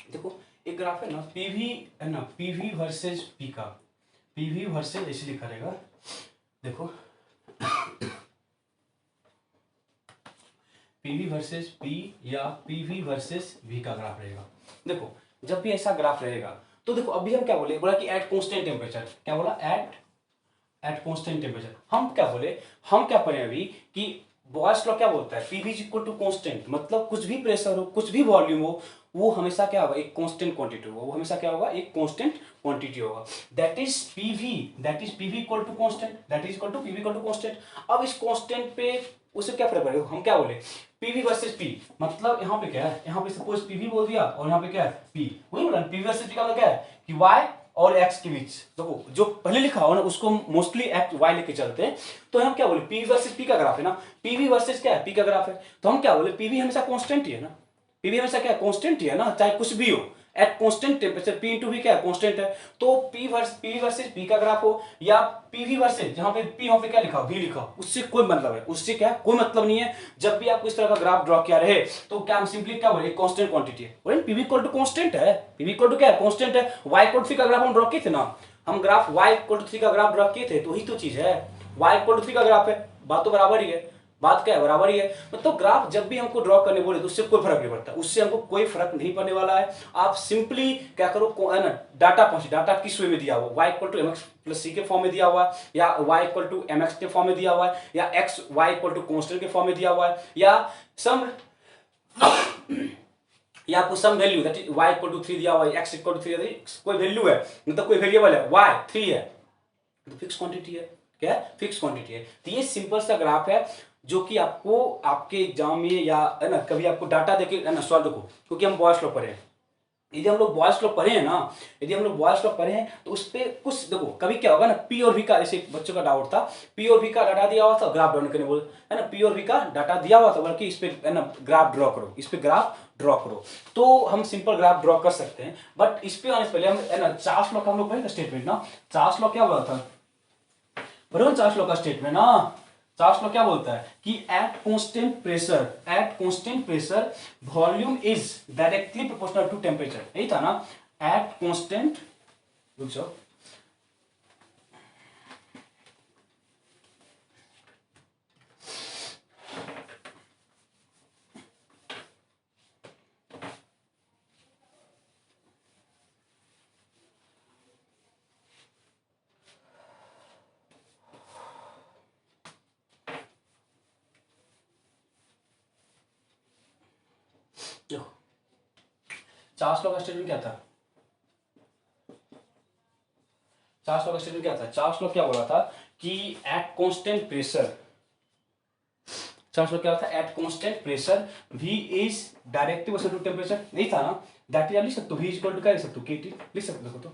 देखो एक ग्राफ है ना पीवी है ना, पीवी वर्सेस पी का, पीवी वर्सेस ऐसे लिखा रहेगा। देखो पीवी वर्सेस पी या पीवी वर्सेस वी का ग्राफ रहेगा। देखो जब भी ऐसा ग्राफ रहेगा तो देखो अभी हम क्या बोले, बोला कि एट कांस्टेंट टेम्परेचर, क्या बोला, एट कांस्टेंट टेम्परेचर। हम क्या बोले, हम क्या पढ़े अभी कि बॉयल्स लॉ क्या बोलता है, PV is equal to constant, मतलब कुछ भी प्रेशर हो, कुछ भी वॉल्यूम हो, वो हमेशा क्या होगा, एक कांस्टेंट क्वांटिटी होगा, वो हमेशा क्या होगा, एक कांस्टेंट क्वांटिटी होगा। That is PV equal to constant, that is equal to PV equal to constant. अब इस कांस्टेंट पे उसे क्या फर्क पड़ेगा, हम क्या बोले पीवी वर्सेस पी, मतलब यहाँ पे क्या है, यहाँ पे सपोज पीवी बोल दिया और यहाँ पे क्या है पी, वही बोला पीवी वर्सेस पी का मतलब क्या है कि वाई और एक्स के बीच, देखो जो पहले लिखा हो ना उसको मोस्टली एक्स वाई लेके चलते हैं। तो हम क्या बोले पी वर्सेस पी का ग्राफ है ना, पीवी वर्सेस क्या है पी का ग्राफ है, तो हम क्या बोले पीवी हमेशा कांस्टेंट ही है ना, पीवी हमेशा क्या कांस्टेंट ही है ना, चाहे कुछ भी हो, at constant temperature P into V क्या है कांस्टेंट है। तो पी वर्सेस पी का ग्राफ हो या पीवी वर्सेस, जहां पे पी वहां पे क्या लिखा हो वी लिखा हो, उससे कोई मतलब है, उससे क्या कोई मतलब नहीं है। जब भी आपको इस तरह का ग्राफ ड्रॉ किया रहे तो क्या हम सिंपली क्या बोले कांस्टेंट क्वांटिटी है, बोले पीवी इक्वल टू कांस्टेंट है, पीवी इक्वल टू क्या है कांस्टेंट है। वाई इक्वल टू 3 का ग्राफ हम ड्रॉ किए थे ना, हम ग्राफ वाई इक्वल टू 3 का ग्राफ ड्रॉ किए थे, तो वही तो चीज है, वाई इक्वल टू 3 का ग्राफ है, बात तो बराबर ही है, बात क्या है बराबर ही है। मतलब ग्राफ जब भी हमको ड्रॉ करने बोले तो उससे कोई फर्क नहीं पड़ता, उससे हमको कोई फर्क नहीं पड़ने वाला है। आप सिंपली क्या करो है ना, डाटा पहुंचे, डाटा किस वे में दिया हुआ, y equal to M x plus C के फॉर्म में दिया हुआ है, या y equal to M X के फॉर्म में दिया हुआ है, या x y equal to constant के फॉर्म में दिया हुआ है, या सम या आपको some value that is y equal to 3 दिया हुआ है, x इक्वल टू 3 कोई वैल्यू है, मतलब कोई वेरिएबल है y 3 है, तो फिक्स क्वांटिटी है, क्या है फिक्स क्वांटिटी है। तो ये सिंपल सा ग्राफ है जो कि आपको आपके एग्जाम में या है ना कभी आपको डाटा देके है ना सॉल्व देखो, क्योंकि हम बॉयल्स लॉ पढ़े हैं, यदि हम लोग बॉयल्स लॉ पढ़े हैं ना, यदि हम लोग बॉयल्स लॉ पढ़े हैं तो उस पे कुछ देखो कभी क्या होगा ना, पी और वी का, ऐसे बच्चों का डाउट था, पी और वी का डाटा दिया हुआ था, ग्राफ ड्रॉ करने बोले है ना, पी और वी का डाटा दिया हुआ था, बल्कि इस पे है ना ग्राफ ड्रॉ करो, इस पे ग्राफ ड्रॉ करो, तो हम सिंपल ग्राफ ड्रॉ कर सकते हैं। बट इस पे आने से पहले हम है ना चार्ल्स लॉ का हम लोग पढ़े स्टेटमेंट ना, चार्ल्स लॉ क्या बोला था, बरोबर चार्ल्स लॉ का स्टेटमेंट ना, चार्ल्स लॉ क्या बोलता है कि at constant pressure volume is directly proportional to temperature, यही था ना, एट कांस्टेंट, रुक जाओ, चार्ल्स लॉ का स्टेटमेंट क्या था, चार्ल्स लॉ का स्टेटमेंट क्या था, चार्ल्स लॉ क्या बोला था कि at constant pressure, Charles law क्या था, at constant pressure V is directly proportional to temperature, नहीं था ना, दैट इज लिख सकते हो V इक्वल टू क्या लिख सकते हो KT, लिख सकते हो, देखो तो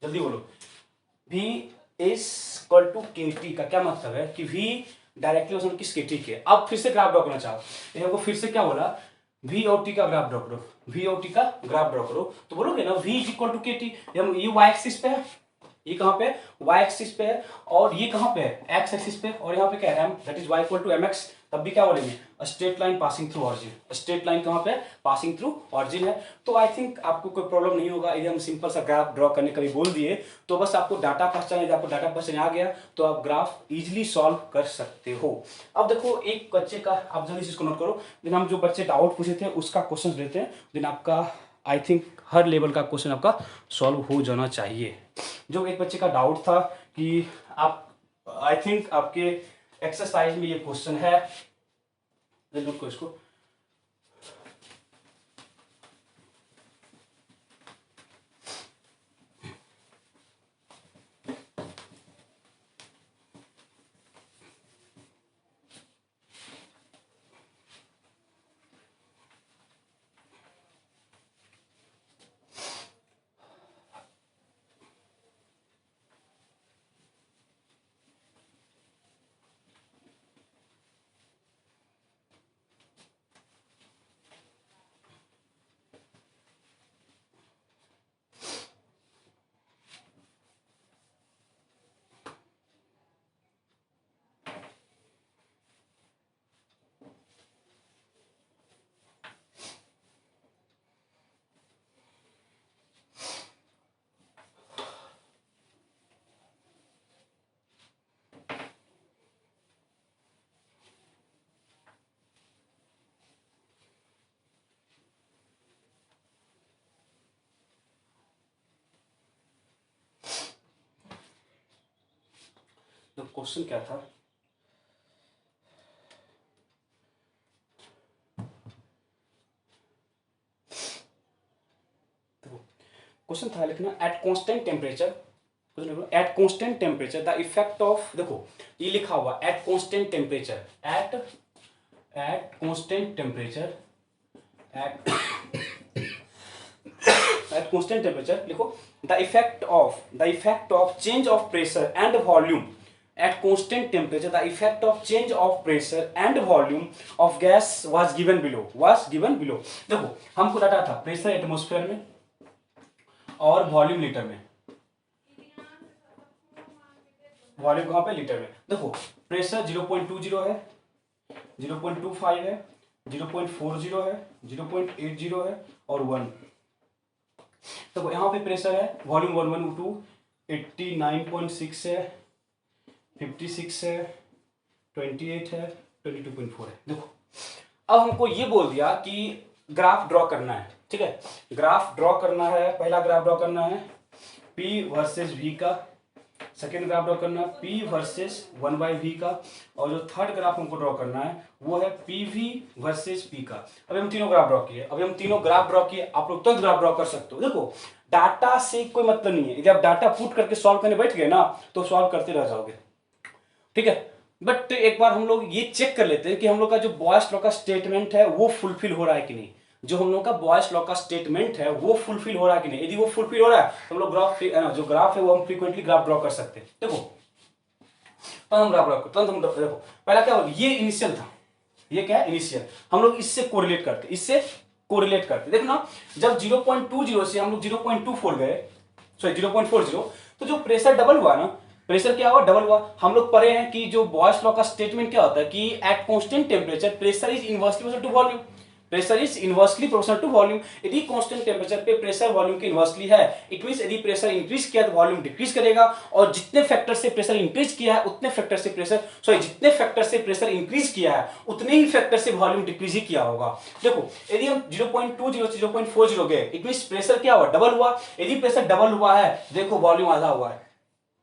जल्दी बोलो, V is equal to KT का क्या मतलब है कि V डायरेक्टली प्रोपोर्शनल किस KT के। अब फिर से ग्राफ ड्रॉ करना चाहो, देखो फिर से क्या बोला, V और T का ग्राफ ड्रॉ करो, V और T का ग्राफ ड्रॉ करो, तो बोलोगे ना V is equal to KT, हम ये y एक्सिस पे है, ये कहां पे y एक्सिस पे है, और ये कहां पे है x एक्सिस पे, और यहाँ पे क्या है m, that is y equal to mx, तब भी क्या बोलेंगे straight line passing through origin, straight line कहां पे पासिंग थ्रू ऑरिजिन है। तो आई थिंक आपको कोई प्रॉब्लम नहीं होगा, यदि हम सिंपल सा ग्राफ ड्रॉ करने का भी बोल दिए तो बस आपको डाटा पहचान, यदि आपको डाटा पहचान आ गया तो आप ग्राफ इजिली सॉल्व कर सकते हो। अब देखो एक बच्चे का, आप जल्दी से इसको नोट करो, दिन हम जो बच्चे डाउट पूछे थे उसका क्वेश्चन लेते हैं, दिन आपका आई थिंक हर लेवल का क्वेश्चन आपका सॉल्व हो जाना चाहिए। जो एक बच्चे का डाउट था कि आप, आई थिंक आपके एक्सरसाइज में ये क्वेश्चन है, नोट करो इसको, तो क्वेश्चन क्या था, क्वेश्चन था लिखना at constant temperature, at constant temperature the effect of, देखो ये लिखा हुआ at constant temperature, at constant temperature, at constant temperature लिखो, the effect of change of pressure and volume at constant temperature, the effect of change of pressure and volume of gas was given below. देखो हमको डाटा था प्रेशर एटमॉस्फेयर में और वॉल्यूम लीटर में, वॉल्यूम कहाँ पे, लीटर में। देखो प्रेशर 0.20 है, 0.25 है, 0.40 है, 0.80 है और 1। देखो यहाँ पे प्रेशर है, वॉल्यूम 112 89.6 है, 56 है, 28 है, 22.4 है। देखो अब हमको ये बोल दिया कि ग्राफ ड्रॉ करना है, ठीक है, ग्राफ ड्रॉ करना है, पहला ग्राफ ड्रॉ करना है P वर्सेस V का, सेकेंड ग्राफ ड्रॉ करना है P वर्सेस 1/V का, और जो थर्ड ग्राफ हमको ड्रॉ करना है वो है PV वर्सेस P का। अभी हम तीनों ग्राफ ड्रॉ किए, आप लोग तुरंत ग्राफ ड्रॉ कर सकते हो। देखो डाटा से कोई मतलब नहीं है, यदि आप डाटा पुट करके सॉल्व करने बैठ गए ना तो सॉल्व करते रह जाओगे, ठीक है। बट एक बार हम लोग ये चेक कर लेते हैं कि हम लोग का जो बॉयस लॉ का स्टेटमेंट है वो फुलफिल हो रहा है कि नहीं, जो हम लोग का बॉयस लॉ का स्टेटमेंट है वो फुलफिल हो रहा है कि नहीं। यदि वो फुलफिल हो रहा है तो हम लोग ग्राफ, जो ग्राफ है वो हम फ्रीक्वेंटली ग्राफ ड्रॉ कर सकते हैं। देखो तो हम ग्राफ ड्रॉ देखो पहला क्या होगा, ये इनिशियल था, ये क्या है इनिशियल, हम लोग इससे कोरिलेट करते, देखो ना जब 0.20 से हम लोग 0.24 गए, सॉरी 0.40, तो जो प्रेशर डबल हुआ ना, प्रेशर क्या हुआ, डबल हुआ। हम लोग पढ़े हैं कि जो बॉयस लॉ का स्टेटमेंट क्या होता है कि at constant temperature pressure is inversely proportional to volume, pressure is inversely proportional to volume. यदि कांस्टेंट टेम्परेचर पे प्रेशर वॉल्यूम के इनवर्सली है, इट मींस यदि प्रेशर इंक्रीज किया तो वॉल्यूम डिक्रीज करेगा, और जितने फैक्टर से प्रेशर इंक्रीज किया है उतने फैक्टर से प्रेशर, सॉरी जितने फैक्टर से प्रेशर इंक्रीज किया है उतने ही फैक्टर से वॉल्यूम डिक्रीज ही किया होगा। देखो यदि हम 0.20 से 0.40 गए, इट मींस प्रेशर क्या हुआ, डबल हुआ। यदि प्रेशर डबल हुआ है, देखो वॉल्यूम आधा हुआ है,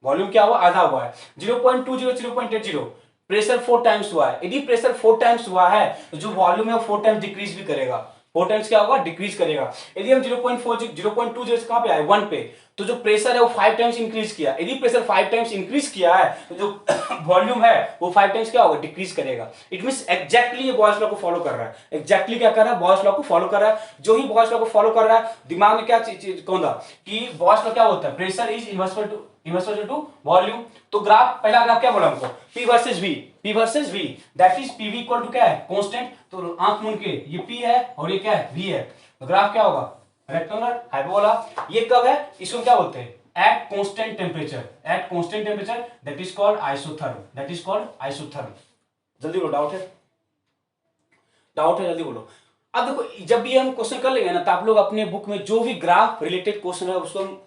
वॉल्यूम क्या हुआ, आधा हुआ है। 0.20 0.80 प्रेशर 4 टाइम्स हुआ है। यदि प्रेशर 4 टाइम्स हुआ है तो जो वॉल्यूम है वो 4 टाइम्स डिक्रीज भी करेगा, 4 टाइम्स क्या होगा, डिक्रीज करेगा। यदि हम 0.20 से कहां पे आए, 1 पे, तो जो प्रेशर है वो 5 टाइम्स इंक्रीज किया। यदि प्रेशर 5 टाइम्स इंक्रीज किया है तो जो वॉल्यूम है वो 5 टाइम्स क्या होगा, डिक्रीज करेगा। इट मींस एग्जैक्टली ये बॉयस लॉ को फॉलो कर रहा है, एग्जैक्टली क्या कर रहा है, बॉयस लॉ को फॉलो कर रहा है। जो ही बॉयस लॉ को फॉलो कर रहा है, दिमाग में क्या चीज कौन था कि बॉयस लॉ क्या होता है, pressure is inversely to volume. तो ग्राफ, पहला ग्राफ क्या बोला हमको, P versus V, that is PV equal to क्या है, कांस्टेंट। तो आंख मूंद के ये P है और ये क्या है, V है। तो ग्राफ क्या होगा, रेक्टेंगुलर हाइपरबोला। ये कब है, इसको क्या बोलते हैं, eight constant temperature, that is called isotherm. जल्दी बोलो, डाउट है जल्दी बोलो। अब देखो जब भी हम क्वेश्चन कर लेंगे ना तो आप लोग अपने बुक में जो भी ग्राफ रिलेटेड क्वेश्चन है उसको हम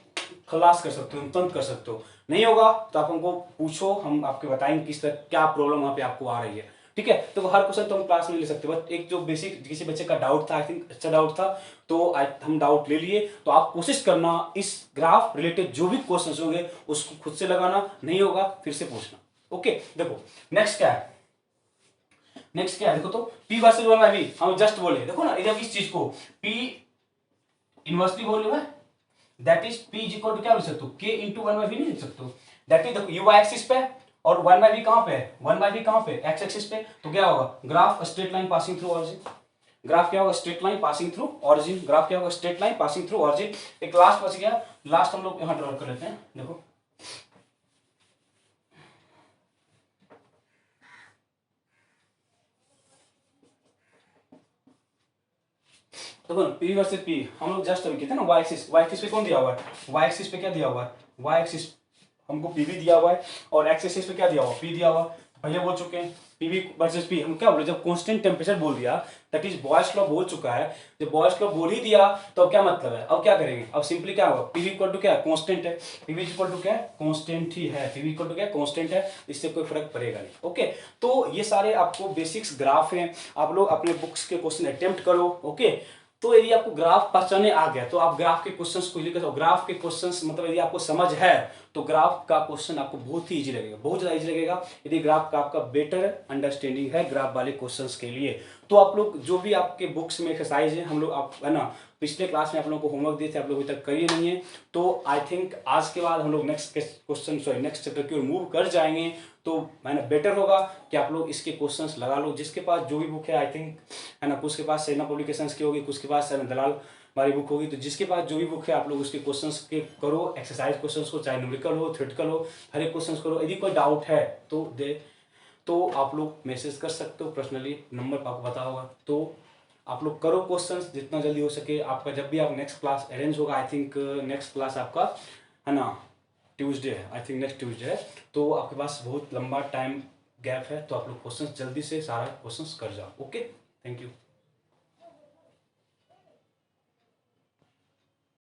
खलास कर सकते हो, तुरंत कर सकते हो। नहीं होगा तो आप हमको पूछो, हम आपको बताएंगे किस तरह क्या प्रॉब्लम वहां पे आपको आ रही है, ठीक है। तो हर क्वेश्चन तो हम क्लास में ले सकते हैं, बट एक जो बेसिक किसी बच्चे का डाउट था, आई थिंक अच्छा डाउट था, तो हम डाउट ले लिए। तो आप कोशिश करना इस ग्राफ रिलेटेड जो भी क्वेश्चन होंगे उसको खुद से लगाना, नहीं होगा फिर से पूछना, ओके। देखो नेक्स्ट क्या है, देखो तो P वर्सेस 1/V हम जस्ट बोले, देखो ना इधर इस चीज को P इनवर्सली वॉल्यूम है, that is P is equal to क्या लिख सकते हो, K इंटू 1/V नहीं लिख सकते हो। दैट इज देखो U एक्सिस पे और 1/V कहां पे है, 1/V कहां पे, x एक्सिस पे। तो क्या होगा, graph straight line passing through origin, graph क्या होगा, straight line passing through origin, graph क्या होगा, straight line passing through origin. एक लास्ट बच गया, लास्ट हम लोग यहां ड्रॉ कर लेते हैं। देखो देखो P वर्सेस P हम लोग जस्ट अभी किया था ना, y एक्सिस पे कौन दिया हुआ है, y एक्सिस पे क्या दिया हुआ है, y एक्सिस हमको PV दिया हुआ है और x एक्सिस पे क्या दिया हुआ है, P दिया हुआ है। पहले बोल चुके हैं PV वर्सेस P, हम क्या बोले, जब कांस्टेंट टेम्परेचर बोल दिया दैट इज बॉयस लॉ बोल चुका है, जब बॉयस लॉ बोल ही दिया तो अब क्या मतलब है, अब क्या करेंगे, अब सिंपली क्या होगा, PV इक्वल टू क्या है, कांस्टेंट है, PV इक्वल टू क्या है, कांस्टेंट ही है, PV इक्वल टू क्या है, कांस्टेंट है, इससे कोई फर्क पड़ेगा नहीं, ओके। तो ये सारे आपको बेसिक्स ग्राफ हैं, आप लोग अपने बुक्स के क्वेश्चन अटेम्प्ट करो, ओके। तो यदि आपको ग्राफ पहचाने आ गया तो आप ग्राफ के क्वेश्चंस को लिख, ग्राफ के क्वेश्चंस मतलब यदि आपको समझ है तो ग्राफ का क्वेश्चन आपको बहुत ही ईजी लगेगा, बहुत ज़्यादा ईजी लगेगा यदि ग्राफ का आपका बेटर अंडरस्टैंडिंग है ग्राफ वाले क्वेश्चंस के लिए। तो आप लोग जो भी आपके बुक्स में एक्सरसाइज है, हम लोग आप है ना पिछले क्लास में आप लोगों को होमवर्क दिए थे, आप लोग अभी तक करिए नहीं है, तो आई थिंक आज के बाद हम लोग नेक्स्ट चैप्टर की ओर मूव कर जाएंगे। तो मैंने बेटर होगा कि आप लोग इसके क्वेश्चंस लगा लो, जिसके पास जो भी बुक है आई थिंक है ना, कुछ के पास सेना पब्लिकेशंस की होगी, कुछ के पास है ना दलाल वाली बुक होगी, तो जिसके पास जो भी बुक है आप लोग उसके क्वेश्चंस के करो, एक्सरसाइज क्वेश्चंस को, चाहे न्यूमेरिकल हो थ्योरेटिकल हो, हर एक क्वेश्चंस करो। यदि कोई डाउट है तो आप लोग मैसेज कर सकते हो, पर्सनली नंबर आपको पता होगा, तो आप लोग करो क्वेश्चंस जितना जल्दी हो सके। आपका जब भी आप नेक्स्ट क्लास अरेंज होगा, आई थिंक नेक्स्ट क्लास आपका है ना ट्यूसडे है, आई थिंक नेक्स्ट ट्यूसडे है, तो आपके पास बहुत लंबा टाइम गैप है, तो आप लोग क्वेश्चंस जल्दी से सारा क्वेश्चंस कर जाओ। Okay, thank you.